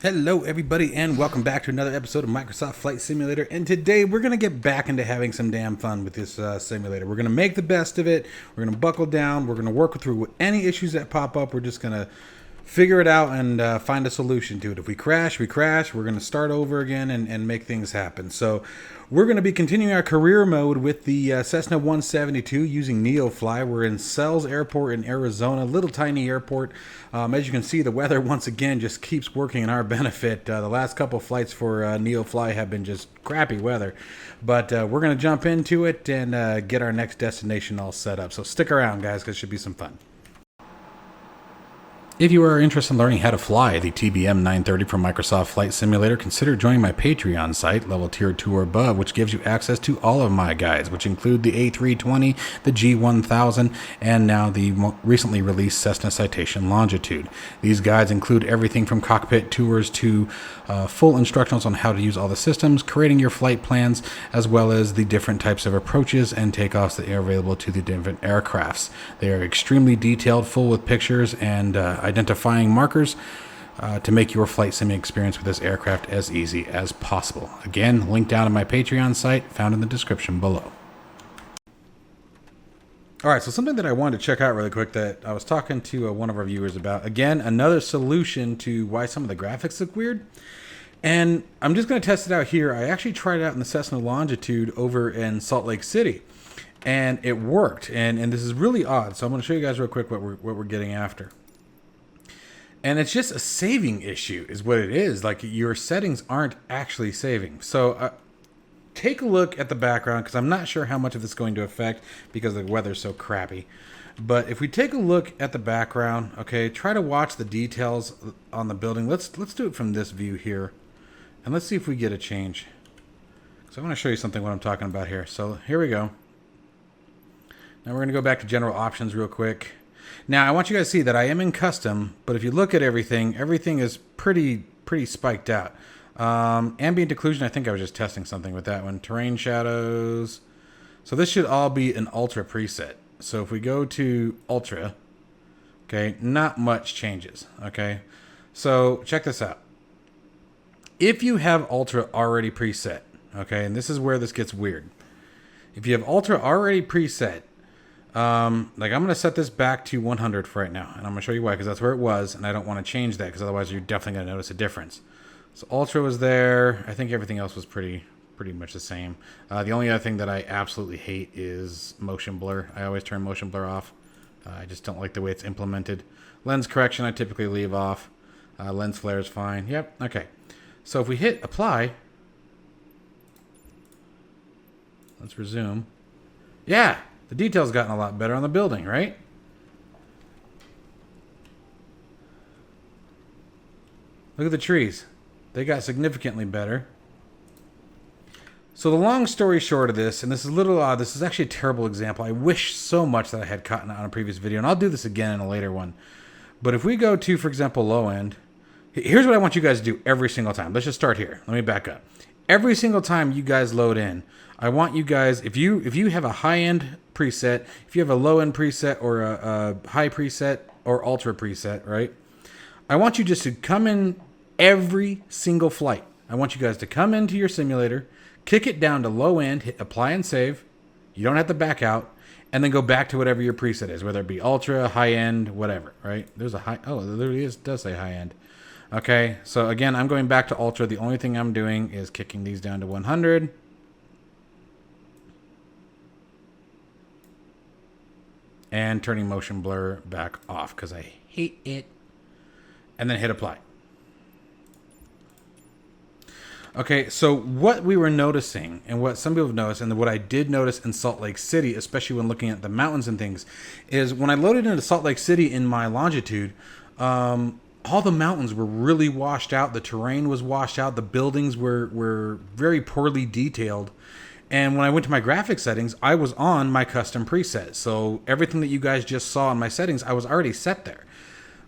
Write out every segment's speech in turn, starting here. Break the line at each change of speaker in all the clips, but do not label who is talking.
Hello everybody and welcome back to another episode of Microsoft Flight Simulator, and today we're going to get back into having some damn fun with this simulator. We're going to make the best of it, we're going to buckle down, we're going to work through any issues that pop up, we're just going to figure it out and find a solution to it. If we crash, we crash, we're going to start over again and make things happen. So we're going to be continuing our career mode with the Cessna 172 using NeoFly. We're in Sells Airport in Arizona, little tiny airport. As you can see, the weather once again just keeps working in our benefit. The last couple of flights for NeoFly have been just crappy weather. But we're going to jump into it and get our next destination all set up. So stick around, guys, because it should be some fun. If you are interested in learning how to fly the TBM 930 from Microsoft Flight Simulator, consider joining my Patreon site, level tier 2 or above, which gives you access to all of my guides, which include the A320, the G1000, and now the recently released Cessna Citation Longitude. These guides include everything from cockpit tours to full instructions on how to use all the systems, creating your flight plans, as well as the different types of approaches and takeoffs that are available to the different aircrafts. They are extremely detailed, full with pictures and identifying markers to make your flight sim experience with this aircraft as easy as possible. Again, link down to my Patreon site found in the description below. All right, so something that I wanted to check out really quick that I was talking to one of our viewers about. Again, another solution to why some of the graphics look weird. And I'm just going to test it out here. I actually tried it out in the Cessna Longitude over in Salt Lake City. And it worked. And this is really odd. So I'm going to show you guys real quick what we're getting after. And it's just a saving issue is what it is. Like, your settings aren't actually saving. So take a look at the background, because I'm not sure how much of this is going to affect because the weather's so crappy. But if we take a look at the background, okay, try to watch the details on the building. Let's do it from this view here. And let's see if we get a change. So I want to show you something what I'm talking about here. So here we go. Now we're going to go back to general options real quick. Now, I want you guys to see that I am in custom, but if you look at everything is pretty spiked out. Ambient occlusion, I think I was just testing something with that one. Terrain shadows. So this should all be an ultra preset. So if we go to ultra, okay, not much changes, okay? So check this out. If you have ultra already preset, okay, and this is where this gets weird. If you have ultra already preset, like I'm going to set this back to 100 for right now, and I'm going to show you why, because that's where it was, and I don't want to change that, because otherwise you're definitely going to notice a difference. So Ultra was there. I think everything else was pretty much the same. The only other thing that I absolutely hate is motion blur. I always turn motion blur off. I just don't like the way it's implemented. Lens correction I typically leave off. Lens flare is fine. Yep, okay. So if we hit apply, let's resume. Yeah! The detail's gotten a lot better on the building, right? Look at the trees. They got significantly better. So the long story short of this, and this is a little odd, this is actually a terrible example. I wish so much that I had caught it on a previous video, and I'll do this again in a later one. But if we go to, for example, low end, here's what I want you guys to do every single time. Let's just start here. Let me back up. Every single time you guys load in, I want you guys, if you have a high-end preset, if you have a low-end preset or a high preset or ultra preset, right? I want you just to come in every single flight. I want you guys to come into your simulator, kick it down to low end, hit apply and save. You don't have to back out, and then go back to whatever your preset is, whether it be ultra, high-end, whatever, right? There's a high, oh, there does say high-end. Okay, so again, I'm going back to ultra. The only thing I'm doing is kicking these down to 100. And turning motion blur back off because I hate it. And then hit apply. Okay, so what we were noticing, and what some people have noticed, and what I did notice in Salt Lake City, especially when looking at the mountains and things, is when I loaded into Salt Lake City in my Longitude, all the mountains were really washed out. The terrain was washed out. The buildings were very poorly detailed. And when I went to my graphics settings, I was on my custom preset. So everything that you guys just saw in my settings, I was already set there.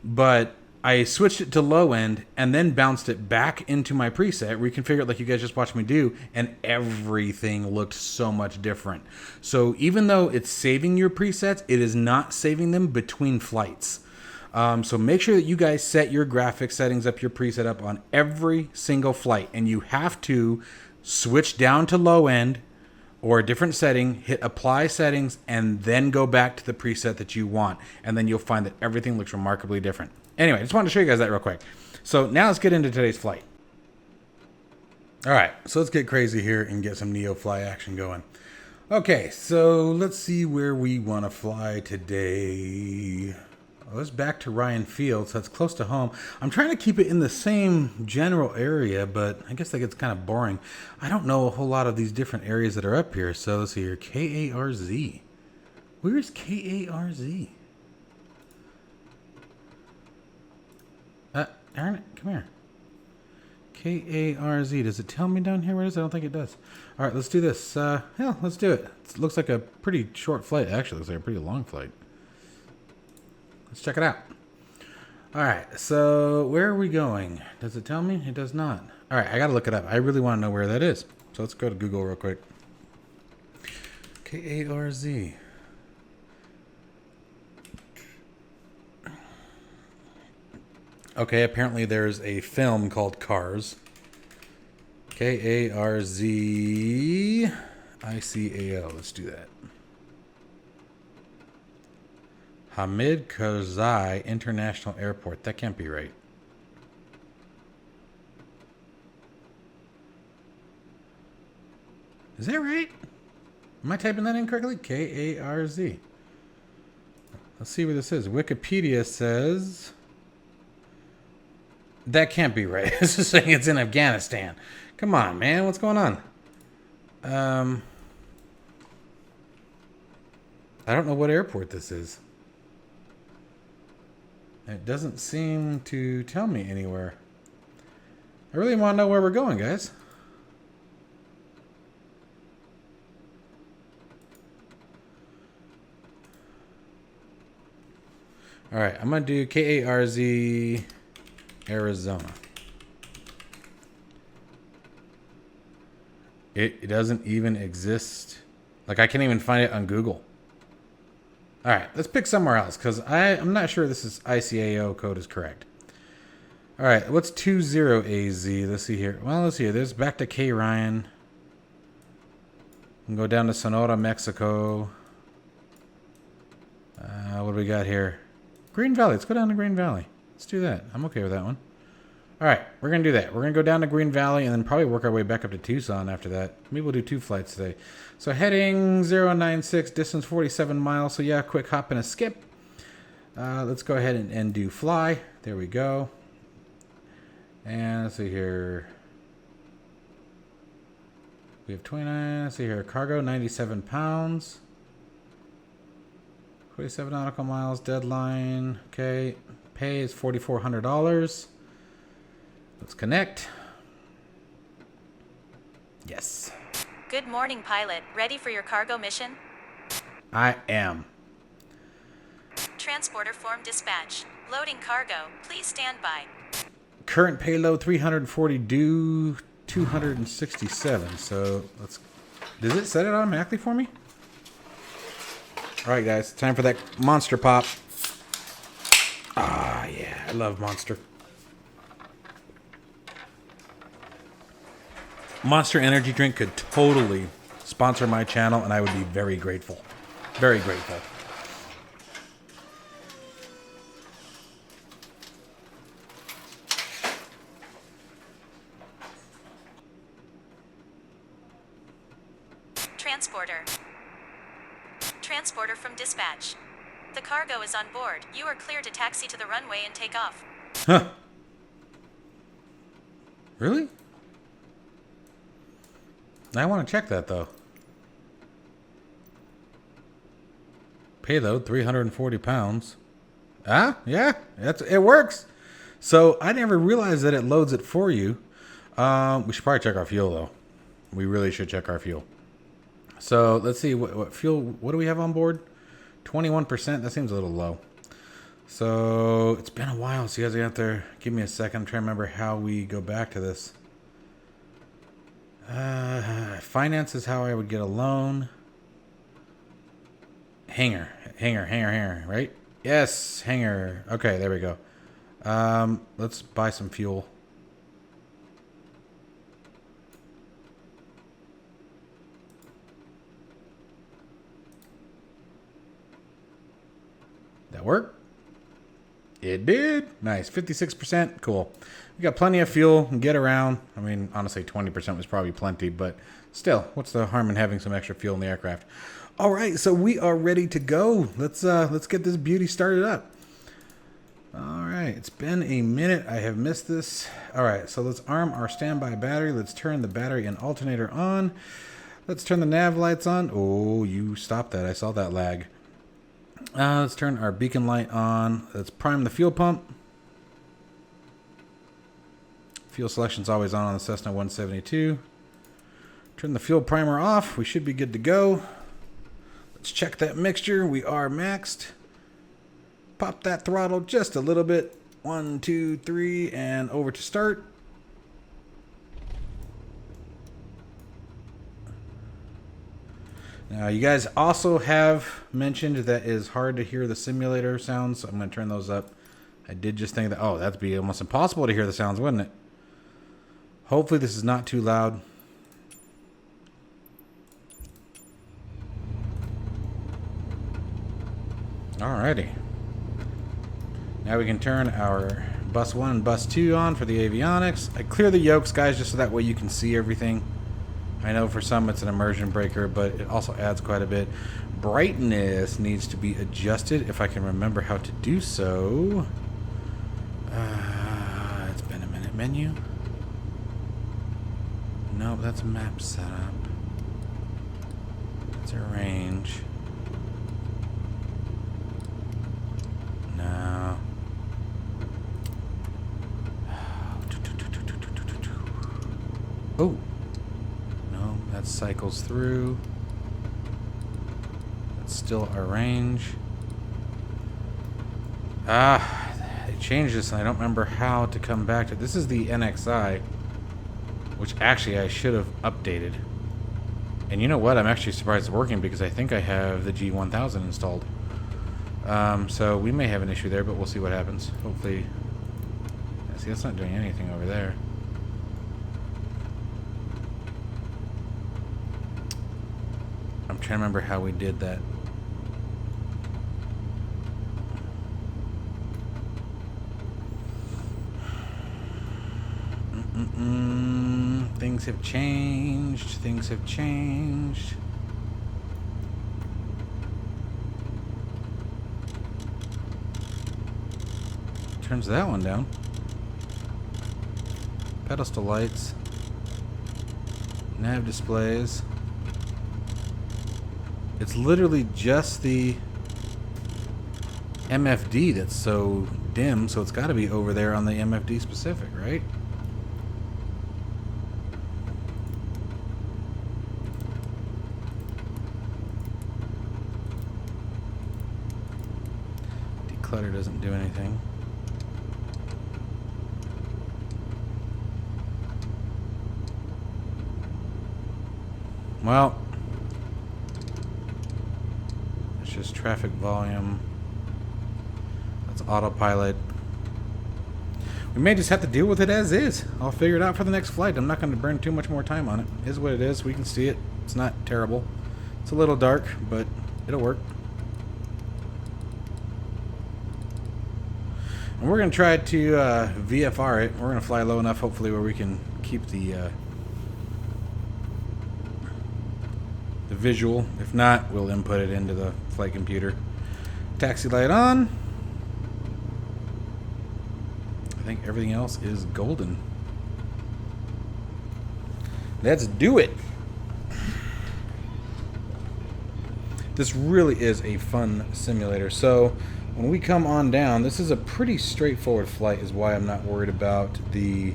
But I switched it to low end and then bounced it back into my preset, reconfigured like you guys just watched me do, and everything looked so much different. So even though it's saving your presets, it is not saving them between flights. So make sure that you guys set your graphics settings up, your preset up on every single flight. And you have to switch down to low end or a different setting, hit apply settings, and then go back to the preset that you want. And then you'll find that everything looks remarkably different. Anyway, I just wanted to show you guys that real quick. So now let's get into today's flight. All right, so let's get crazy here and get some NeoFly action going. Okay, so let's see where we want to fly today. Let's back to Ryan Field, so that's close to home. I'm trying to keep it in the same general area, but I guess that gets kind of boring. I don't know a whole lot of these different areas that are up here. So let's see here, KARZ. Where's KARZ? Darn it, come here. KARZ, does it tell me down here where it is? I don't think it does. All right, let's do this. Yeah, let's do it. It looks like a pretty short flight. Actually, it looks like a pretty long flight. Let's check it out. All right, so where are we going? Does it tell me? It does not. All right, I got to look it up. I really want to know where that is. So let's go to Google real quick. KARZ. Okay, apparently there's a film called Cars. KARZ ICAO. Let's do that. Hamid Karzai International Airport. That can't be right. Is that right? Am I typing that in correctly? KARZ. Let's see where this is. Wikipedia says... That can't be right. It's just saying it's in Afghanistan. Come on, man. What's going on? I don't know what airport this is. It doesn't seem to tell me anywhere. I really want to know where we're going, guys. All right, I'm going to do KARZ Arizona. It doesn't even exist. Like, I can't even find it on Google. All right, let's pick somewhere else because I'm not sure this is ICAO code is correct. All right, what's 20AZ? Let's see here. Well, let's see here. There's back to K Ryan. We can go down to Sonora, Mexico. What do we got here? Green Valley. Let's go down to Green Valley. Let's do that. I'm okay with that one. All right, we're going to do that. We're going to go down to Green Valley and then probably work our way back up to Tucson after that. Maybe we'll do 2 flights today. So heading 096, distance 47 miles. So yeah, quick hop and a skip. Let's go ahead and do fly. There we go. And let's see here. We have 29. Let's see here. Cargo, 97 pounds. 47 nautical miles. Deadline. Okay. Pay is $4,400. Let's connect. Yes.
Good morning, pilot. Ready for your cargo mission?
I am.
Transporter form dispatch. Loading cargo. Please stand by.
Current payload 340, due 267. So let's. Does it set it automatically for me? All right, guys. Time for that monster pop. Ah, yeah. I love Monster. Monster Energy Drink could totally sponsor my channel, and I would be very grateful. Very grateful.
Transporter. Transporter from dispatch. The cargo is on board. You are clear to taxi to the runway and take off.
Huh. Really? I want to check that, though. Payload, 340 pounds. Ah, yeah, it works. So I never realized that it loads it for you. We should probably check our fuel, though. We really should check our fuel. So let's see, what fuel, what do we have on board? 21%, that seems a little low. So it's been a while, so you guys are out there. Give me a second, I'm trying to remember how we go back to this. Finance is how I would get a loan. Hangar, right? Yes, hangar. Okay, there we go. Let's buy some fuel. That work? It did. Nice. 56%. Cool. We got plenty of fuel and get around. I mean, honestly, 20% was probably plenty, but still, what's the harm in having some extra fuel in the aircraft? All right, so we are ready to go. Let's get this beauty started up. All right, it's been a minute. I have missed this. All right, so let's arm our standby battery. Let's turn the battery and alternator on. Let's turn the nav lights on. Oh, you stopped that. I saw that lag. Let's turn our beacon light on. Let's prime the fuel pump. Fuel selection's always on the Cessna 172. Turn the fuel primer off. We should be good to go. Let's check that mixture. We are maxed. Pop that throttle just a little bit. 1, 2, 3, and over to start. Now, you guys also have mentioned that it is hard to hear the simulator sounds, so I'm going to turn those up. I did just think that, oh, that'd be almost impossible to hear the sounds, wouldn't it? Hopefully this is not too loud. Alrighty. Now we can turn our bus 1 and bus 2 on for the avionics. I clear the yokes, guys, just so that way you can see everything. I know for some it's an immersion breaker, but it also adds quite a bit. Brightness needs to be adjusted if I can remember how to do so. It's been a minute. Menu? No, that's map setup. That's arrange. No. Oh. No, that cycles through. That's still arrange. They changed this and I don't remember how to come back to it. This is the NXI, which actually I should have updated. And you know what? I'm actually surprised it's working because I think I have the G1000 installed. So we may have an issue there, but we'll see what happens. Hopefully. Yeah, see, that's not doing anything over there. I'm trying to remember how we did that. Things have changed. Things have changed. Turns that one down. Pedestal lights. Nav displays. It's literally just the MFD that's so dim, so it's got to be over there on the MFD specific, right? Declutter doesn't do anything. Well, it's just traffic volume. That's autopilot. We may just have to deal with it as is. I'll figure it out for the next flight. I'm not going to burn too much more time on it. It is what it is. We can see it. It's not terrible. It's a little dark, but it'll work. And we're going to try to VFR it. We're going to fly low enough, hopefully, where we can keep the visual. If not, we'll input it into the flight computer. Taxi light on. I think everything else is golden. Let's do it. This really is a fun simulator. So when we come on down, this is a pretty straightforward flight, is why I'm not worried about the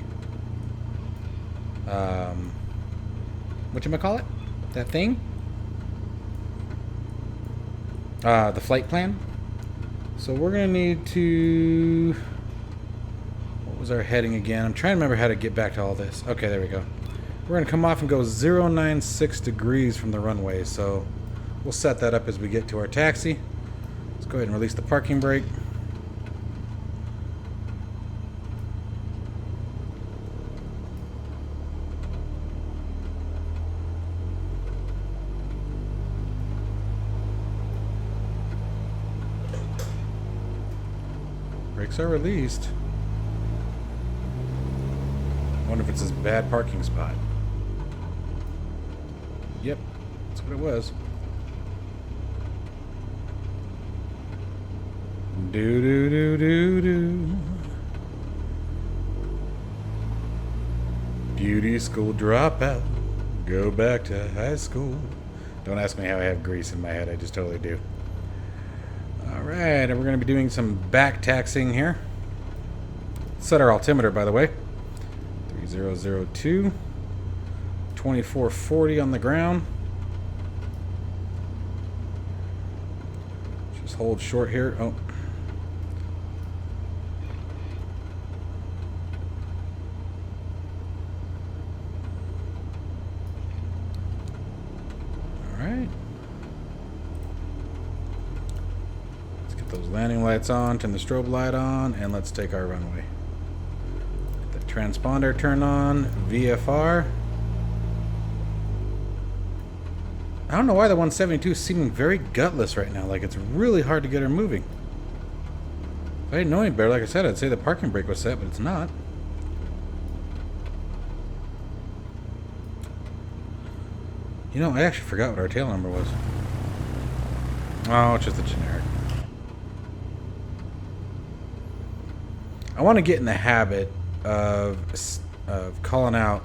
whatchamacallit? That thing? The flight plan. So we're gonna need to, what was our heading again? I'm trying to remember how to get back to all this. Okay, there we go. We're gonna come off and go 096 degrees from the runway, so we'll set that up as we get to our taxi. Let's go ahead and release the parking brake. Brakes are released. I wonder if it's this bad parking spot. Yep, that's what it was. Do do do do do. Beauty school dropout. Go back to high school. Don't ask me how I have grease in my head. I just totally do. Alright, and we're going to be doing some back taxiing here. Set our altimeter, by the way. 3002. 2440 on the ground. Just hold short here. Oh. Alright. Let's get those landing lights on, turn the strobe light on, and let's take our runway. Get the transponder turned on, VFR. I don't know why the 172 is seeming very gutless right now. Like, it's really hard to get her moving. If I didn't know any better, like I said, I'd say the parking brake was set, but it's not. You know, I actually forgot what our tail number was. Oh, it's just a generic. I want to get in the habit of calling out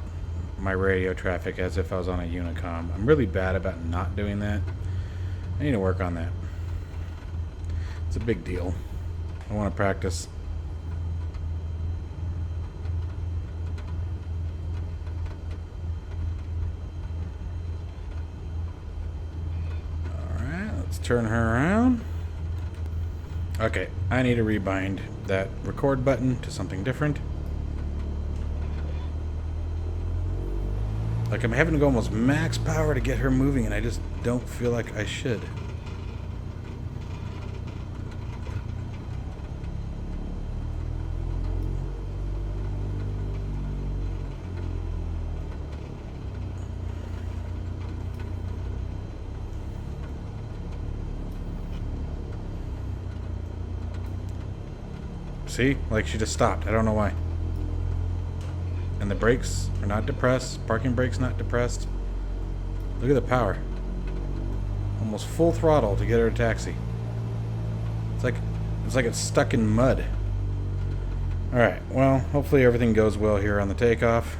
my radio traffic as if I was on a Unicom. I'm really bad about not doing that. I need to work on that. It's a big deal. I want to practice. Alright, let's turn her around. Okay, I need to rebind that record button to something different. Like, I'm having to go almost max power to get her moving, and I just don't feel like I should. See? Like, she just stopped. I don't know why. And the brakes are not depressed. Parking brake's not depressed. Look at the power. Almost full throttle to get her to taxi. It's like it's stuck in mud. Alright, well, hopefully everything goes well here on the takeoff.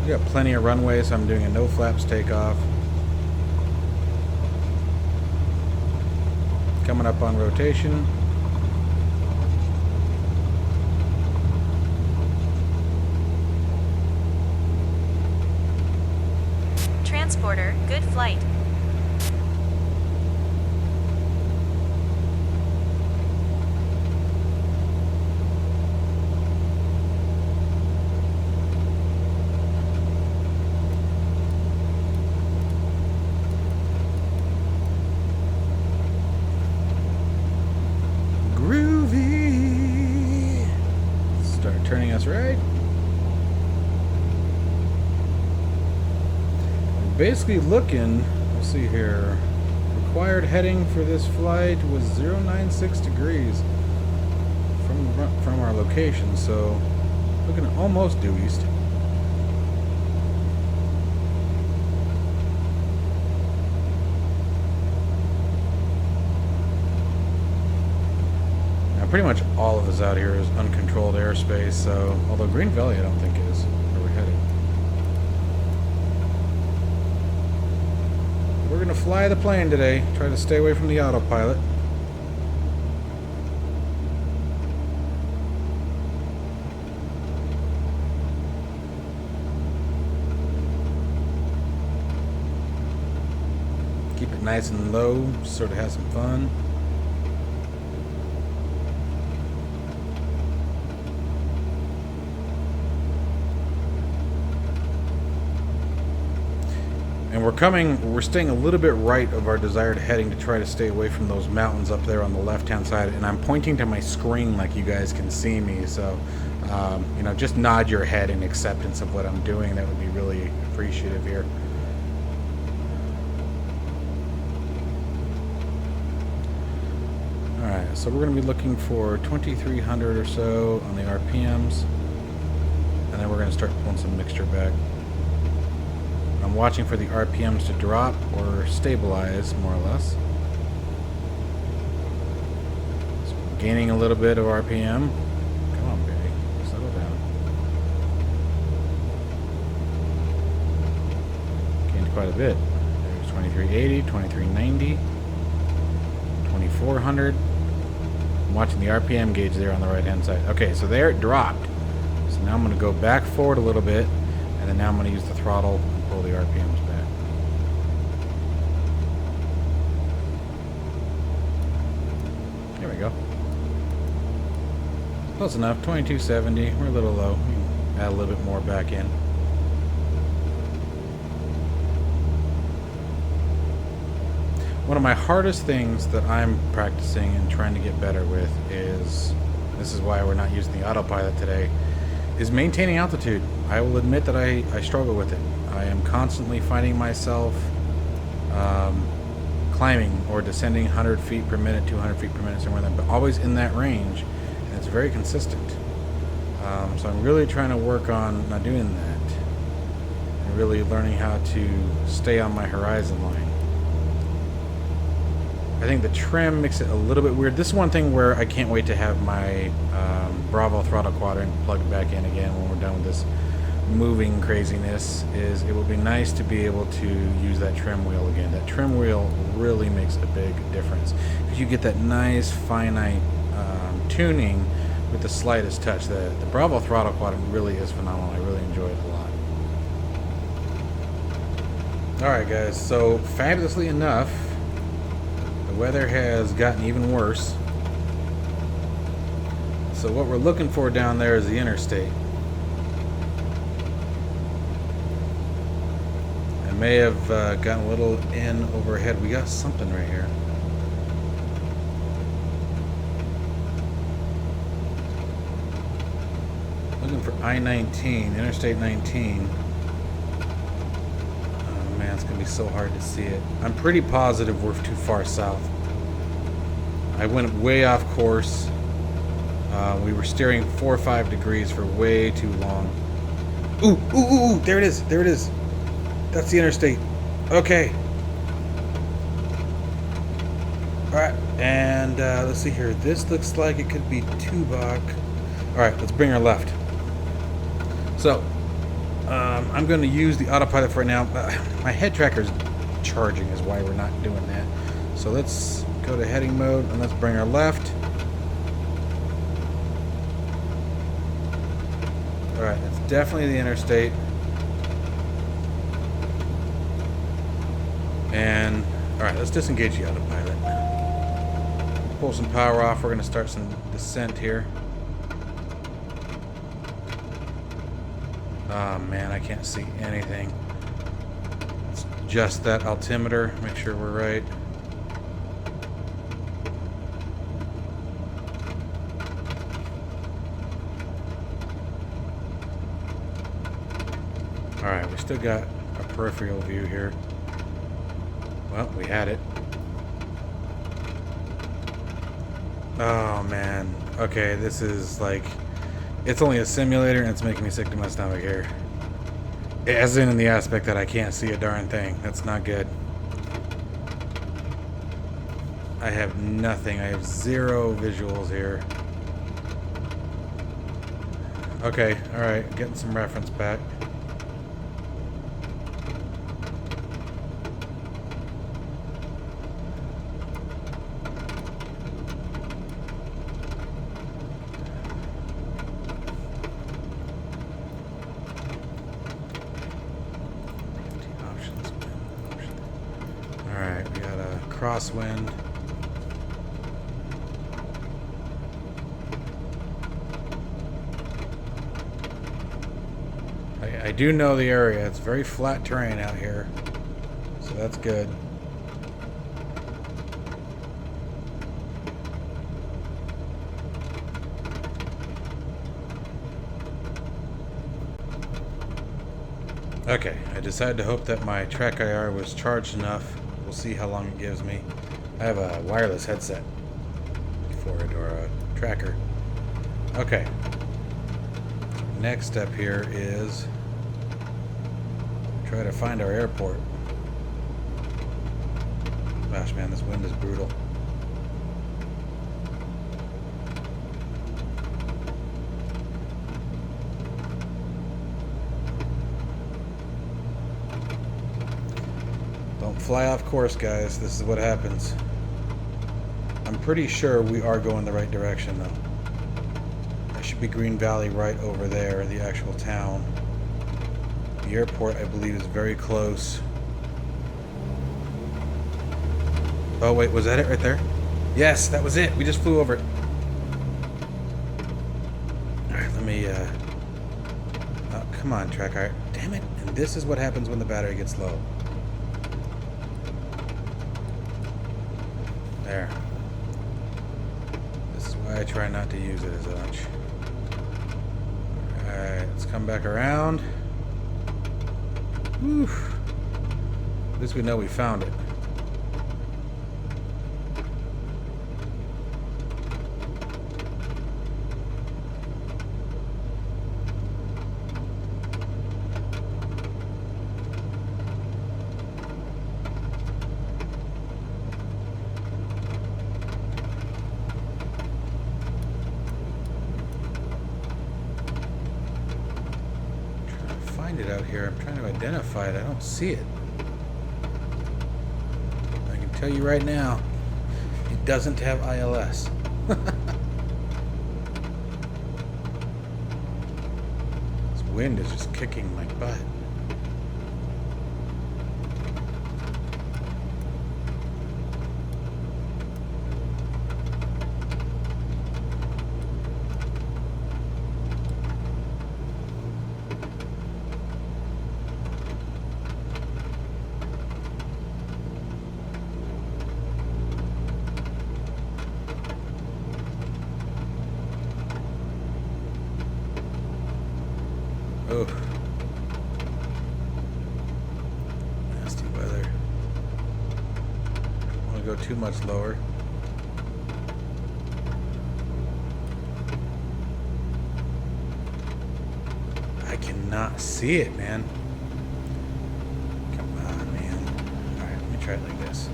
We got plenty of runway, so I'm doing a no flaps takeoff. Coming up on rotation.
Transporter, good flight.
Turning us right. I'm basically looking, let's see here, required heading for this flight was 096 degrees from our location, so looking almost due east. Pretty much all of us out here is uncontrolled airspace, so although Green Valley I don't think is where we're headed. We're gonna fly the plane today, try to stay away from the autopilot. nice and low, sort of have some fun. And we're staying a little bit right of our desired heading to try to stay away from those mountains up there on the left-hand side. And I'm pointing to my screen like you guys can see me. So, you know, just nod your head in acceptance of what I'm doing. That would be really appreciative here. Alright, so we're going to be looking for 2,300 or so on the RPMs. And then we're going to start pulling some mixture back. I'm watching for the RPMs to drop or stabilize, more or less. So gaining a little bit of RPM. Come on, baby. Settle down. Gained quite a bit. There's 2380, 2390, 2400. I'm watching the RPM gauge there on the right-hand side. Okay, so there it dropped. So now I'm going to go back forward a little bit, and then now I'm going to use the throttle and pull the RPMs back. There we go. Close enough. 2270. We're a little low. We can add a little bit more back in. One of my hardest things that I'm practicing and trying to get better with is, this is why we're not using the autopilot today, is maintaining altitude. I will admit that I struggle with it. I am constantly finding myself climbing or descending 100 feet per minute, 200 feet per minute, somewhere there, but always in that range, and it's very consistent. So I'm really trying to work on not doing that and really learning how to stay on my horizon line. I think the trim makes it a little bit weird. This is one thing where I can't wait to have my Bravo throttle quadrant plugged back in again when we're done with this moving craziness. Is it will be nice to be able to use that trim wheel again. That trim wheel really makes a big difference because you get that nice finite tuning with the slightest touch. The Bravo throttle quadrant really is phenomenal. I really enjoy it a lot. Alright guys, so fabulously enough, the weather has gotten even worse. So what we're looking for down there is the interstate. I may have gotten a little in overhead. We got something right here. Looking for I-19, Interstate 19. Oh man, it's going to be so hard to see it. I'm pretty positive we're too far south. I went way off course. We were steering 4 or 5 degrees for way too long. Ooh, ooh, ooh, ooh, there it is, there it is. That's the interstate. Okay. Alright, and let's see here. This looks like it could be Tubac. Alright, let's bring her left. So, I'm going to use the autopilot for right now. My head tracker's charging is why we're not doing that. So let's go to heading mode and let's bring her left. Alright, that's definitely the interstate. And, alright, let's disengage the autopilot. Pull some power off. We're going to start some descent here. Oh man, I can't see anything. Let's adjust that altimeter, make sure we're right. Alright, we still got a peripheral view here. Well, we had it. Oh man. Okay, this is like... It's only a simulator and it's making me sick to my stomach here. As in the aspect that I can't see a darn thing. That's not good. I have nothing. I have zero visuals here. Okay, alright. Getting some reference back. Alright, we got a crosswind. I do know the area. It's very flat terrain out here, so that's good. Okay, I decided to hope that my track IR was charged enough. We'll see how long it gives me. I have a wireless headset for it, or a tracker. Okay. Next step here is try to find our airport. Gosh, man, this wind is brutal. Don't fly off course, guys. This is what happens. I'm pretty sure we are going the right direction, though. That should be Green Valley right over there, the actual town. The airport, I believe, is very close. Oh, wait, was that it right there? Yes, that was it. We just flew over it. Alright, let me, oh, come on, track. Alright, damn it. And this is what happens when the battery gets low. There. This is why I try not to use it as much. Alright, let's come back around. Whew. At least we know we found it. It out here. I'm trying to identify it. I don't see it. I can tell you right now, it doesn't have ILS. This wind is just kicking my butt. Oh, nasty weather. Don't want to go too much lower. I cannot see it, man. Come on, man. Alright, let me try it like this.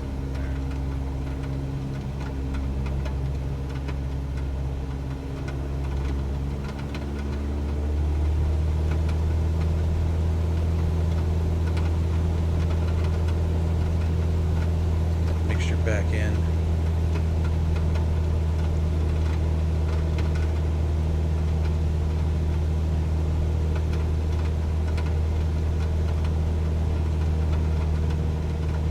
Back in.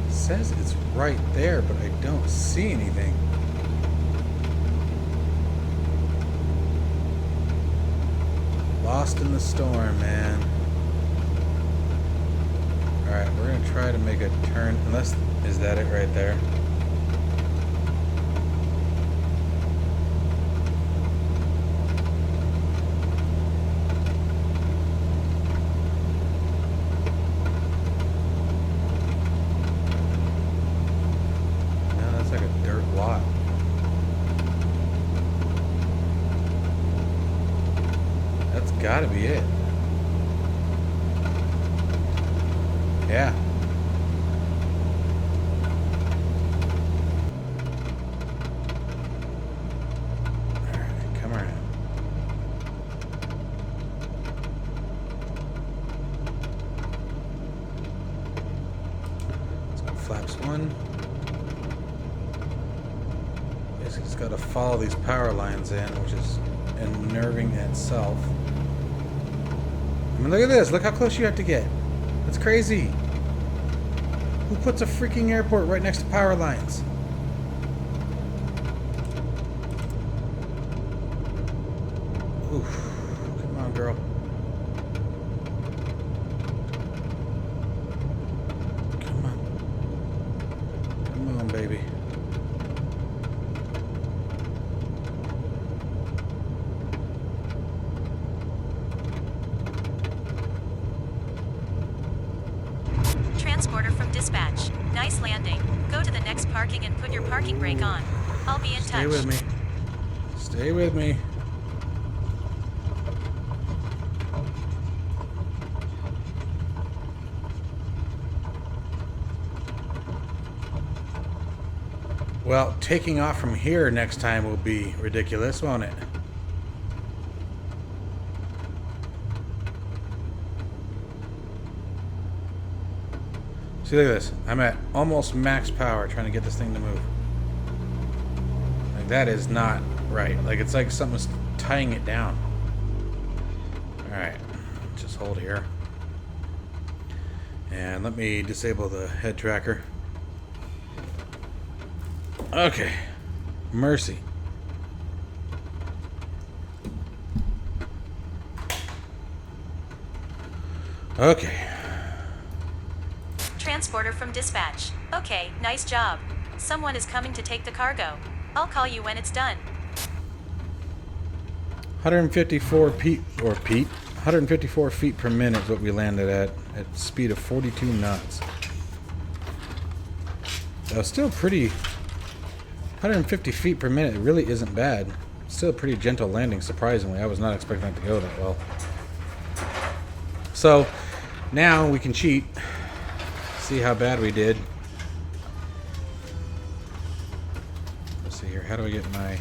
It says it's right there, but I don't see anything. Lost in the storm, man. Alright, we're gonna try to make a turn, unless, is that it right there? Gotta be it. Yeah. Alright, come around. Let's go flaps 1. Basically just gotta follow these power lines in, which is unnerving in itself. I mean, look at this. Look how close you have to get. That's crazy. Who puts a freaking airport right next to power lines? girl. Come on. Come on, baby.
Transporter from dispatch. Nice landing. Go to the next parking and put your parking brake on. I'll be in touch.
Stay with me. Stay with me. Well, taking off from here next time will be ridiculous, won't it? See, look at this. I'm at almost max power trying to get this thing to move. Like, that is not right. Like, it's like something's tying it down. Alright. Just hold here. And let me disable the head tracker. Okay. Mercy. Okay.
Transporter from dispatch. Okay, nice job. Someone is coming to take the cargo. I'll call you when it's done.
154 154 feet per minute is what we landed at speed of 42 knots. That was still pretty. 150 feet per minute really isn't bad. Still a pretty gentle landing, surprisingly. I was not expecting it to go that well. So now we can cheat. See how bad we did. Let's see here. How do I get my...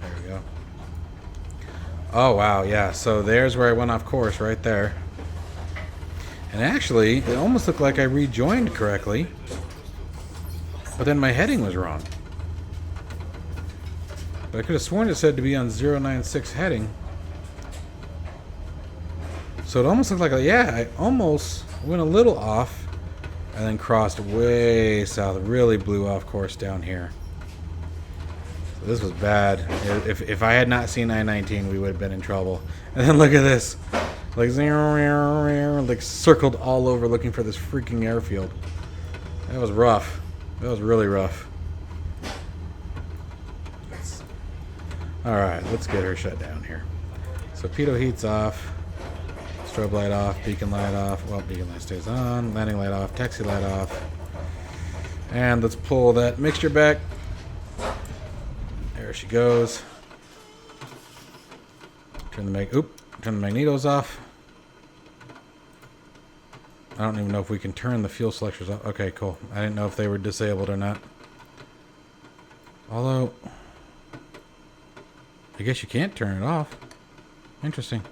There we go. Oh, wow. Yeah. So there's where I went off course right there. And actually, it almost looked like I rejoined correctly. But then my heading was wrong. But I could have sworn it said to be on 096 heading. So it almost looked like, yeah, I almost went a little off and then crossed way south. Really blew off course down here. So this was bad. If I had not seen I-19, we would have been in trouble. And then look at this. Like, like circled all over looking for this freaking airfield. That was rough. That was really rough. Alright, let's get her shut down here. So pitot heat's off. Strobe light off, beacon light off. Well, beacon light stays on. Landing light off, taxi light off. And let's pull that mixture back. There she goes. Turn the magnetos off. I don't even know if we can turn the fuel selectors off. Okay, cool. I didn't know if they were disabled or not. Although, I guess you can't turn it off. Interesting.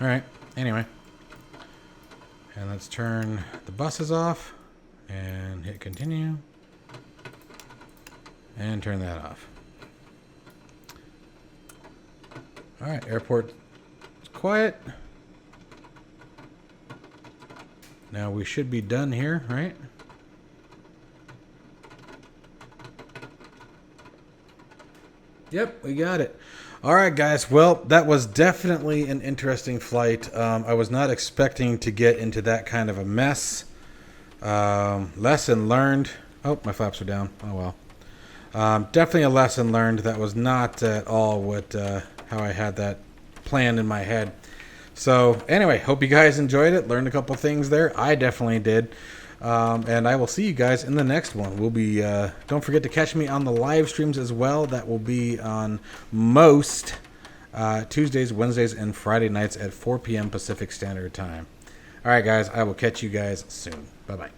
Alright, anyway. And let's turn the buses off. And hit continue. And turn that off. Alright, airport is quiet. Now we should be done here, right? Yep, we got it. All right, guys. Well, that was definitely an interesting flight. I was not expecting to get into that kind of a mess. Lesson learned. Oh, my flaps are down. Oh, well. Definitely a lesson learned. That was not at all what how I had that planned in my head. So, anyway, hope you guys enjoyed it. Learned a couple things there. I definitely did. And I will see you guys in the next one. We'll be, don't forget to catch me on the live streams as well. That will be on most Tuesdays, Wednesdays, and Friday nights at 4 p.m. Pacific Standard Time. All right, guys, I will catch you guys soon. Bye-bye.